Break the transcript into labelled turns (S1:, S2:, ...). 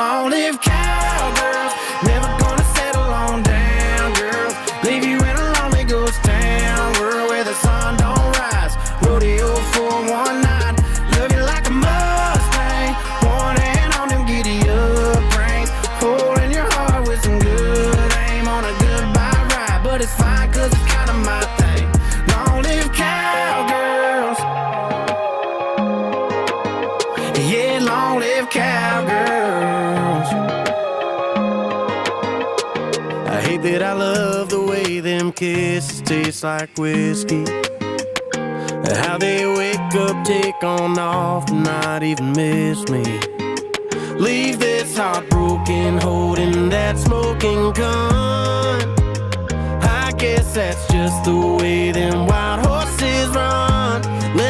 S1: Long live cowgirls, never gonna settle on down, girls. Leave you in a lonely ghost town, world where the sun don't rise. Rodeo 419, love you like a Mustang. One hand on them giddy up reins, holding your heart with some good aim on a goodbye ride. But it's fine, cause it's kinda my thing. Long live cowgirls. Yeah, long live cowgirls. I hate that I love the way them kisses taste like whiskey. How they wake up, take on off, and not even miss me. Leave this heartbroken, holding that smoking gun. I guess that's just the way them wild horses run.